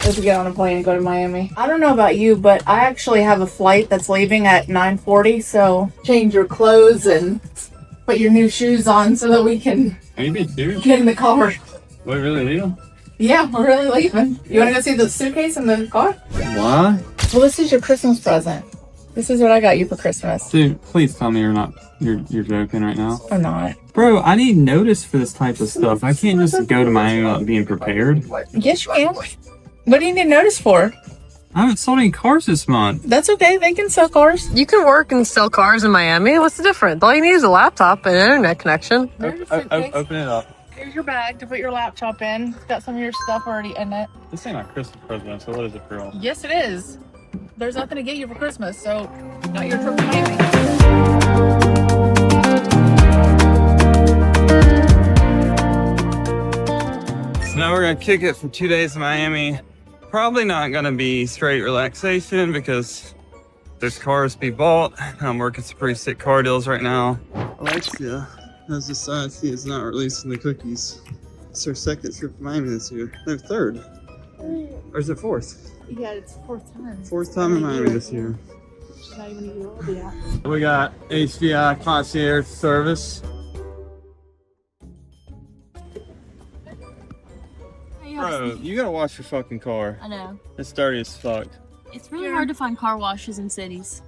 excited to get on a plane and go to Miami. I don't know about you, but I actually have a flight that's leaving at 9:40, so change your clothes and put your new shoes on so that we can Maybe too. get in the car. We're really leaving? Yeah, we're really leaving. You want to go see the suitcase in the car? Why? Well, this is your Christmas present. This is what I got you for Christmas. Dude, please tell me you're joking right now. I'm not. Bro, I need notice for this type of stuff. I can't just go to Miami without being prepared. Yes, you can. What do you need notice for? I haven't sold any cars this month. That's okay. They can sell cars. You can work and sell cars in Miami. What's the difference? All you need is a laptop and an internet connection. Open it up. Here's your bag to put your laptop in. It's got some of your stuff already in it. This ain't my Christmas present, so what is it for real? Yes, it is. There's nothing to get you for Christmas, so you got your trip to Miami. So now we're gonna kick it for 2 days in Miami. Probably not gonna be straight relaxation because there's cars to be bought. I'm working some pretty sick car deals right now. Alexia has decided she is not releasing the cookies. It's her second trip to Miami this year. No, third. Or is it fourth? Yeah, it's fourth time. Fourth time in Miami this year. She's not even a year old yet. We got HDI concierge service. Bro, you gotta wash your fucking car. I know. It's dirty as fuck. It's really hard to find car washes in cities.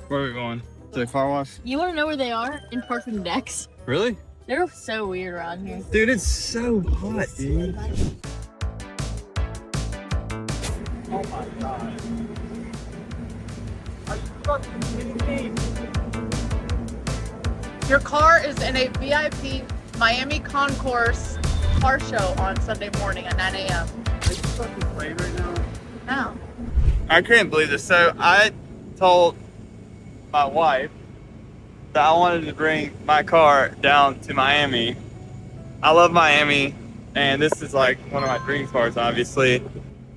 Where are we going? To the car wash? You want to know where they are? In parking decks. Really? They're so weird around here. Dude, it's so hot, dude. Oh my god. Are you fucking kidding me? Your car is in a VIP Miami Concourse car show on Sunday morning at 9 a.m. Are you fucking playing right now? No. I couldn't believe this. So I told my wife that I wanted to bring my car down to Miami. I love Miami, and this is like one of my dream cars, obviously.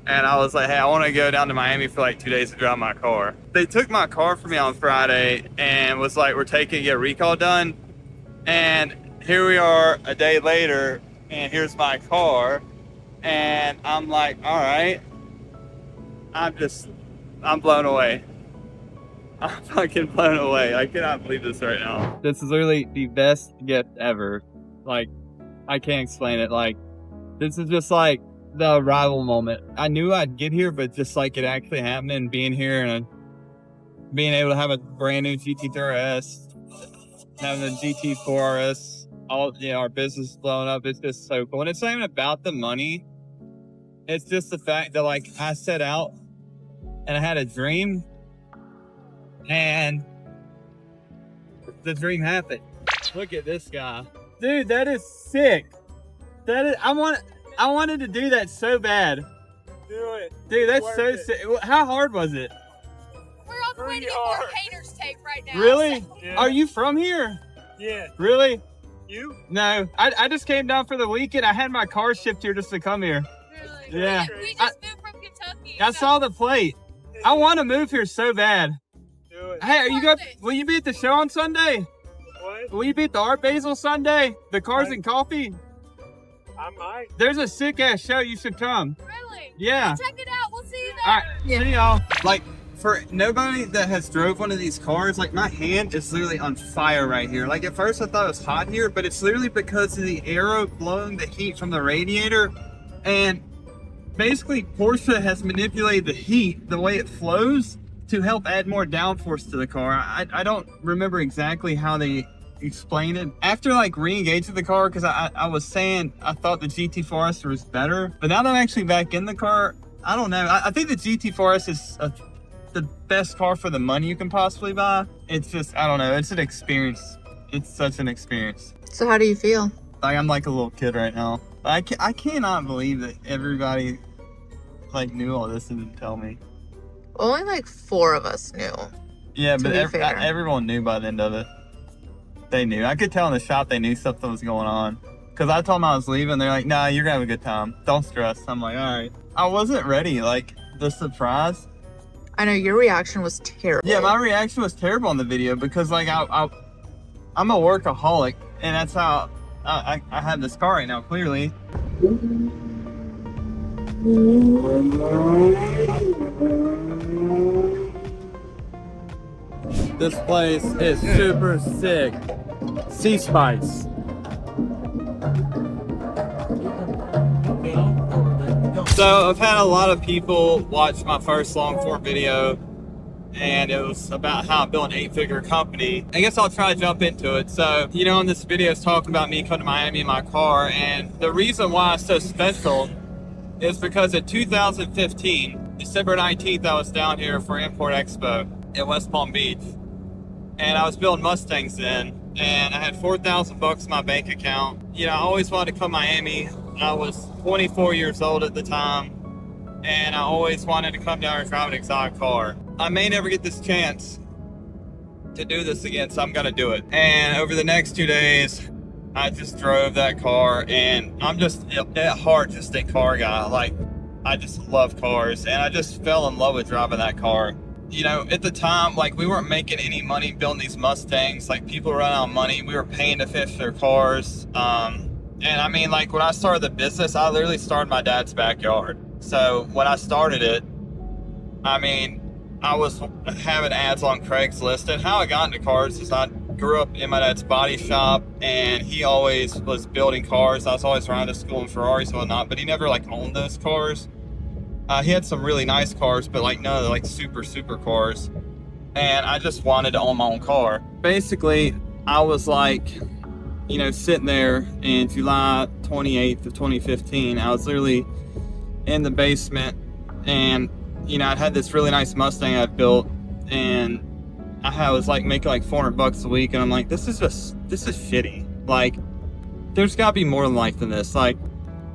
And I was like, hey, I want to go down to Miami for like 2 days to drive my car. They took my car from me on Friday and was like, we're taking to get a recall done. And here we are a day later, and here's my car. And I'm like, all right. I'm blown away. I'm fucking blown away. I cannot believe this right now. This is literally the best gift ever. Like, I can't explain it. Like, this is just like the arrival moment. I knew I'd get here, but just like it actually happening and being here and being able to have a brand new GT3 RS, having a GT4 RS, all, you know, our business is blowing up. It's just so cool. And it's not even about the money. It's just the fact that, like, I set out and I had a dream, and the dream happened. Look at this guy. Dude, that is sick. That is, I wanted to do that so bad. Do it. Dude, that's so sick. How hard was it? We're on the way to get more painter's tape right now. Really? Yeah. Are you from here? Yeah. Really? You? No, I just came down for the weekend. I had my car shipped here just to come here. Really? Yeah. We just moved from Kentucky. I saw the plate. I want to move here so bad. Do it. Hey, are you good? Will you be at the show on Sunday? What? Will you be at the Art Basel Sunday? The Cars and Coffee? I might. There's a sick ass show. You should come. Really? Yeah. Check it out. We'll see you there. All right. See y'all. Like, for nobody that has drove one of these cars, like, my hand is literally on fire right here. Like, at first I thought it was hot here, but it's literally because of the aero blowing the heat from the radiator. And basically, Porsche has manipulated the heat, the way it flows, to help add more downforce to the car. I don't remember exactly how they explained it. After, like, re-engaging the car, because I was saying I thought the GT4S was better, but now that I'm actually back in the car, I don't know. I think the GT4S is the best car for the money you can possibly buy. It's just, I don't know, it's an experience. It's such an experience. So how do you feel? Like, I'm like a little kid right now. I cannot believe that everybody, like, knew all this and didn't tell me. Only like 4 of us knew. Yeah, but be fair. everyone knew by the end of it. They knew. I could tell in the shop they knew something was going on. Because I told them I was leaving. They're like, nah, you're going to have a good time. Don't stress. I'm like, all right. I wasn't ready. Like, the surprise. I know your reaction was terrible. Yeah, my reaction was terrible on the video because, like, I'm a workaholic. And that's how I have this car right now, clearly. This place is super sick. Sea Spice. So I've had a lot of people watch my first long form video, and it was about how I built an 8-figure company. I guess I'll try to jump into it. So, you know, in this video is talking about me coming to Miami in my car, and the reason why it's so special is because in 2015, December 19th, I was down here for Import Expo in West Palm Beach, and I was building Mustangs then, and I had $4,000 in my bank account. You know, I always wanted to come to Miami. I was 24 years old at the time, and I always wanted to come down and drive an exotic car. I may never get this chance to do this again, so I'm gonna do it. And over the next 2 days, I just drove that car, and I'm just at heart just a car guy. Like, I just love cars, and I just fell in love with driving that car. You know, at the time, like, we weren't making any money building these Mustangs. Like, people run out of money. We were paying to fix their cars. And I mean, like, when I started the business, I literally started my dad's backyard. So when I started it, I mean, I was having ads on Craigslist. And how I got into cars is I grew up in my dad's body shop, and he always was building cars. I was always around to school in Ferraris and whatnot, but he never, like, owned those cars. He had some really nice cars, but, like, none of the, like, super cars. And I just wanted to own my own car. Basically, I was, like, you know, sitting there in July 28th of 2015, I was literally in the basement, and, you know, I'd had this really nice Mustang I built, and I was like making like $400 a week, and I'm like, this is shitty. Like, there's gotta be more in life than this. Like,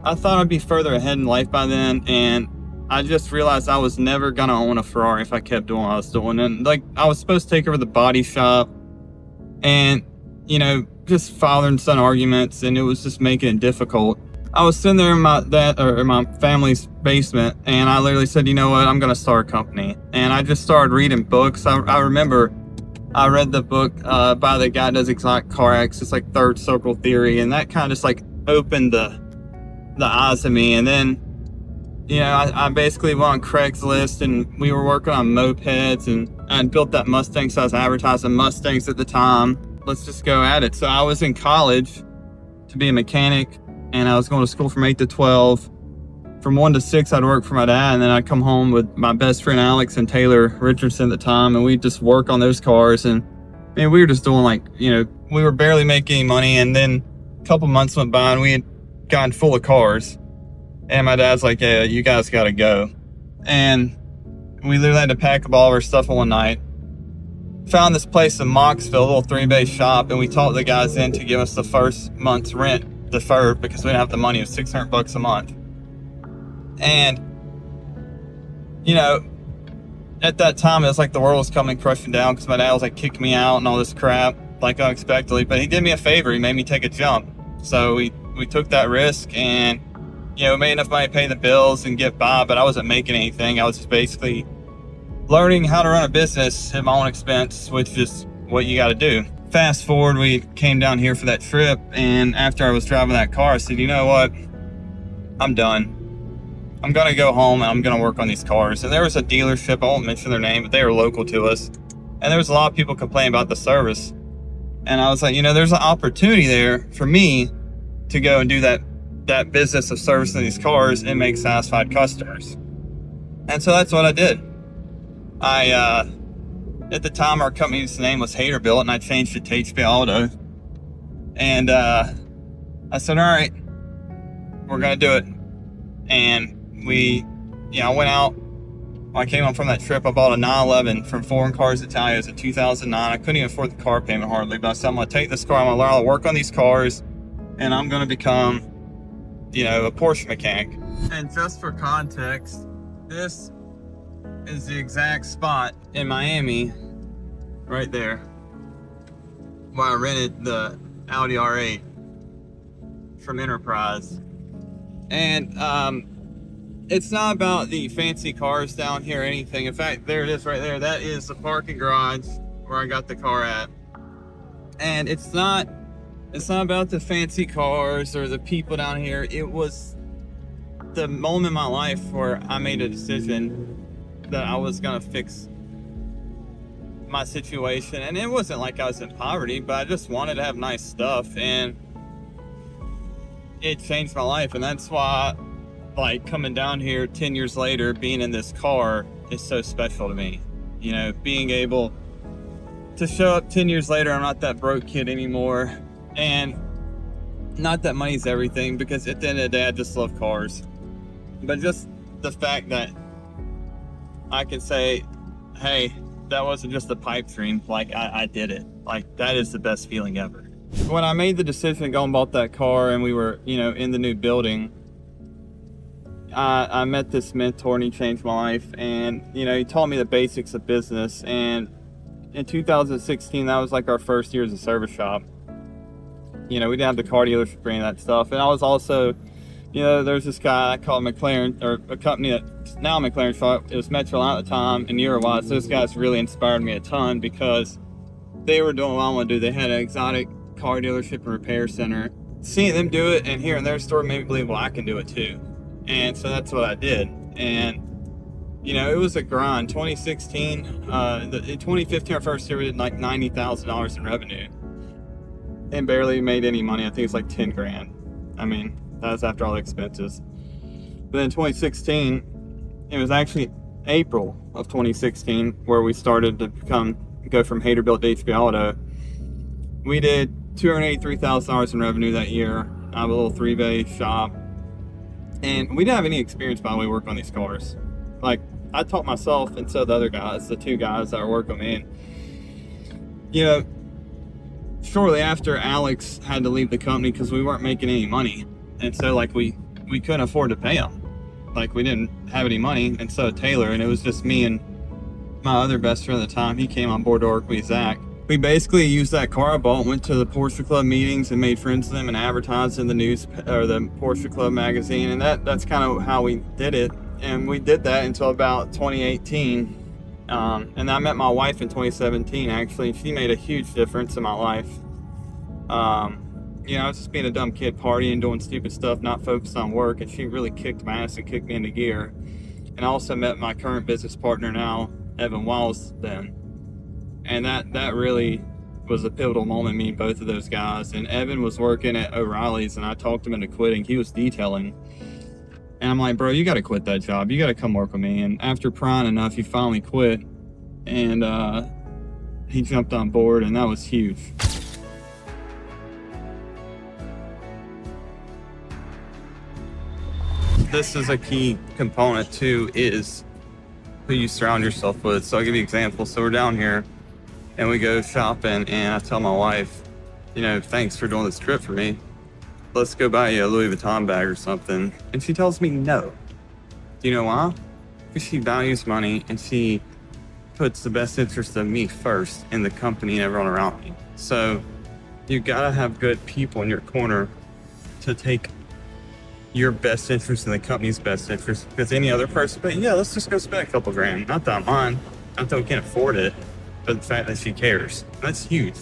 I thought I'd be further ahead in life by then, and I just realized I was never gonna own a Ferrari if I kept doing what I was doing. And like, I was supposed to take over the body shop, and, you know, just father and son arguments, and it was just making it difficult. I was sitting there in my family's basement, and I literally said, you know what, I'm gonna start a company. And I just started reading books. I remember I read the book by the guy that does exotic car acts. It's like Third Circle Theory, and that kind of just like opened the eyes of me. And then, you know, I basically went on Craigslist, and we were working on mopeds, and I built that Mustang, so I was advertising Mustangs at the time. Let's just go at it. So I was in college to be a mechanic, and I was going to school from 8 to 12. From 1 to 6, I'd work for my dad, and then I'd come home with my best friend Alex and Taylor Richardson at the time, and we'd just work on those cars. And man, we were just doing, like, you know, we were barely making any money. And then a couple months went by, and we had gotten full of cars. And my dad's like, yeah, you guys got to go. And we literally had to pack up all of our stuff one night. Found this place in Moxville, a little 3-bay shop, and we talked the guys in to give us the first month's rent deferred because we didn't have the money. It was $600 a month. And, you know, at that time, it was like the world was coming crashing down because my dad was like kicking me out and all this crap, like unexpectedly. But he did me a favor. He made me take a jump. So we took that risk, and, you know, made enough money to pay the bills and get by, but I wasn't making anything. I was just basically learning how to run a business at my own expense, which is what you got to do. Fast forward, we came down here for that trip, and after I was driving that car, I said, you know what? I'm done. I'm going to go home, and I'm going to work on these cars. And there was a dealership, I won't mention their name, but they were local to us. And there was a lot of people complaining about the service. And I was like, you know, there's an opportunity there for me to go and do that business of servicing these cars and make satisfied customers. And so that's what I did. At the time, our company's name was Haterbuilt, and I changed it to HP Auto. And I said, all right, we're going to do it. And I went out. When I came home from that trip, I bought a 911 from Foreign Cars Italia. It was a 2009. I couldn't even afford the car payment hardly, but I said, I'm going to take this car, I'm going to learn how to work on these cars, and I'm going to become, you know, a Porsche mechanic. And just for context, this is the exact spot in Miami, right there, where I rented the Audi R8 from Enterprise. And it's not about the fancy cars down here or anything. In fact, there it is right there. That is the parking garage where I got the car at. And it's not about the fancy cars or the people down here. It was the moment in my life where I made a decision that I was gonna fix my situation. And it wasn't like I was in poverty, but I just wanted to have nice stuff, and it changed my life. And that's why, like, coming down here 10 years later, being in this car is so special to me. You know, being able to show up 10 years later, I'm not that broke kid anymore. And not that money's everything, because at the end of the day, I just love cars. But just the fact that I can say, hey, that wasn't just a pipe dream, like I did it. Like, that is the best feeling ever. When I made the decision to go and bought that car, and we were, you know, in the new building, I met this mentor, and he changed my life. And, you know, he taught me the basics of business. And in 2016, that was like our first year as a service shop. You know, we didn't have the car dealership or any of that stuff. And I was also, you know, there's this guy I called McLaren, or a company that's now McLaren shop. It was Metroline at the time, and Eurowise. Those guys really inspired me a ton, because they were doing what I want to do. They had an exotic car dealership and repair center. Seeing them do it and hearing their story made me believe, well, I can do it too. And so that's what I did. And, you know, it was a grind. 2016, in 2015, our first year, we did like $90,000 in revenue and barely made any money. I think it's like 10 grand. I mean, that was after all the expenses. But in 2016, it was actually April of 2016 where we started to go from Haterbilt to HB Auto. We did $283,000 in revenue that year. I have a little 3-bay shop. And we didn't have any experience, by the way, working on these cars. Like, I taught myself, and so the other guys, the two guys that were working with me. And, you know, shortly after, Alex had to leave the company because we weren't making any money. And so, like, we couldn't afford to pay him. Like, we didn't have any money, and so Taylor, and it was just me and my other best friend at the time. He came on board to work with me, Zach. We basically used that car I bought, went to the Porsche Club meetings and made friends with them and advertised in the news, or the Porsche Club magazine. And that's kind of how we did it. And we did that until about 2018. And I met my wife in 2017, actually. She made a huge difference in my life. You know, I was just being a dumb kid, partying, doing stupid stuff, not focused on work. And she really kicked my ass and kicked me into gear. And I also met my current business partner now, Evan Wiles, then. And that really was a pivotal moment, me and both of those guys. And Evan was working at O'Reilly's, and I talked him into quitting. He was detailing. And I'm like, bro, you got to quit that job. You got to come work with me. And after prying enough, he finally quit. And he jumped on board, and that was huge. This is a key component, too, is who you surround yourself with. So I'll give you an example. So we're down here, and we go shopping, and I tell my wife, you know, thanks for doing this trip for me. Let's go buy you a Louis Vuitton bag or something. And she tells me no. Do you know why? Because she values money, and she puts the best interest of me first in the company and everyone around me. So you gotta have good people in your corner to take your best interest in the company's best interest, because any other person, but yeah, let's just go spend a couple grand. Not that I'm on, not that we can't afford it, but the fact that she cares. That's huge.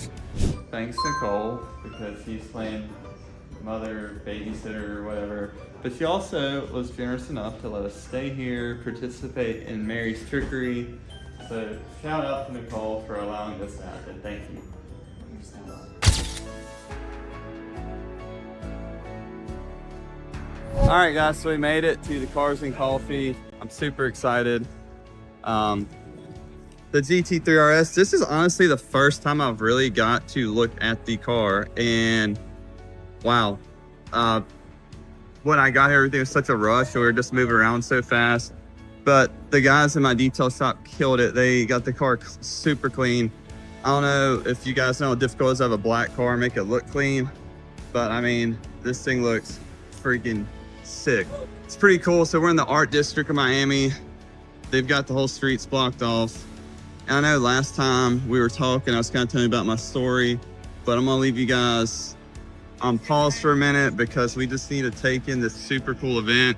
Thanks Nicole, because she's playing mother, babysitter, or whatever. But she also was generous enough to let us stay here, participate in Mary's trickery. So shout out to Nicole for allowing this to happen. Thank you. All right, guys, so we made it to the Cars and Coffee. I'm super excited. The GT3 RS, this is honestly the first time I've really got to look at the car, and wow. When I got here, everything was such a rush, and we were just moving around so fast. But the guys in my detail shop killed it. They got the car super clean. I don't know if you guys know how difficult it is to have a black car and make it look clean, but I mean, this thing looks freaking sick. It's pretty cool. So we're in the art district of Miami. They've got the whole streets blocked off. And I know last time we were talking, I was kind of telling you about my story, but I'm gonna leave you guys on pause for a minute because we just need to take in this super cool event.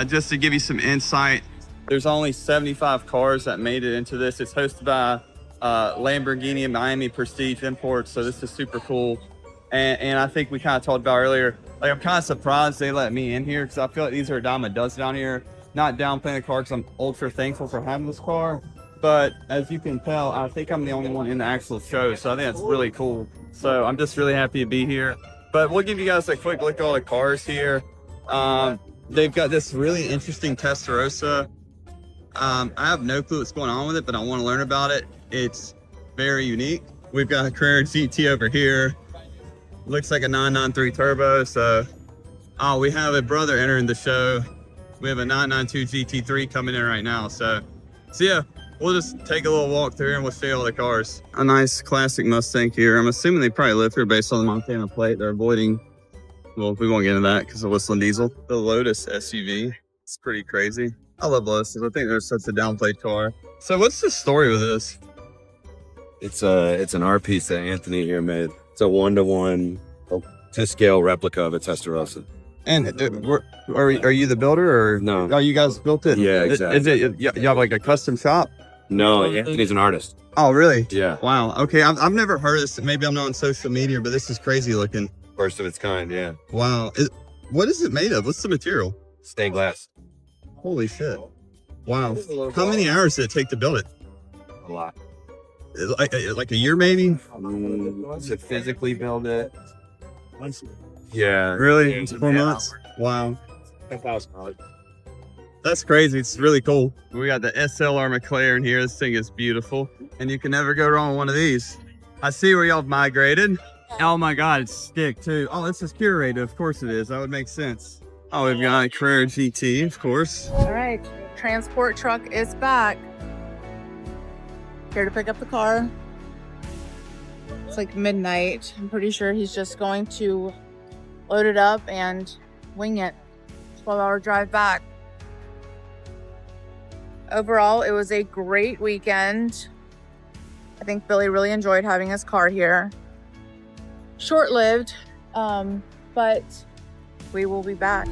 Just to give you some insight, there's only 75 cars that made it into this. It's hosted by Lamborghini and Miami Prestige Imports, so this is super cool. And I think we kind of talked about earlier, Like, I'm kind of surprised they let me in here because I feel like these are a dime a dozen down here. Not downplaying the car because I'm ultra thankful for having this car. But as you can tell, I think I'm the only one in the actual show. So I think that's really cool. So I'm just really happy to be here. But we'll give you guys a quick look at all the cars here. They've got this really interesting Testarossa. I have no clue what's going on with it, but I want to learn about it. It's very unique. We've got a Carrera GT over here. Looks like a 993 turbo. So, we have a brother entering the show. We have a 992 GT3 coming in right now. So yeah, we'll just take a little walk through and we'll show you all the cars. A nice classic Mustang here. I'm assuming they probably live here based on the Montana plate. They're avoiding, well, we won't get into that because of whistling diesel. The Lotus SUV. It's pretty crazy. I love Lotus. I think they're such a downplayed car. So what's the story with this? It's an art piece that Anthony here made. It's a 1-to-1 to scale replica of a Testarossa. And are you the builder or No. Oh, you guys built it? Yeah, exactly. Is it you have like a custom shop? No, Anthony's an artist. Oh, really? Yeah. Wow. Okay, I've never heard of this. Maybe I'm not on social media, but this is crazy looking. First of its kind, yeah. Wow. What is it made of? What's the material? Stained glass. Holy shit. Wow. How many hours did it take to build it? A lot. Like a year maybe? To physically build it. Yeah. Really? Yeah, 4 months? Wow. $10,000. That's crazy. It's really cool. We got the SLR McLaren here. This thing is beautiful. And you can never go wrong with one of these. I see where y'all migrated. Oh my God, it's stick too. Oh, this is curated. Of course it is. That would make sense. Oh, we've got a Carrera GT, of course. All right, transport truck is back. Here to pick up the car. It's like midnight. I'm pretty sure he's just going to load it up and wing it. 12-hour drive back. Overall, it was a great weekend. I think Billy really enjoyed having his car here. Short-lived, but we will be back.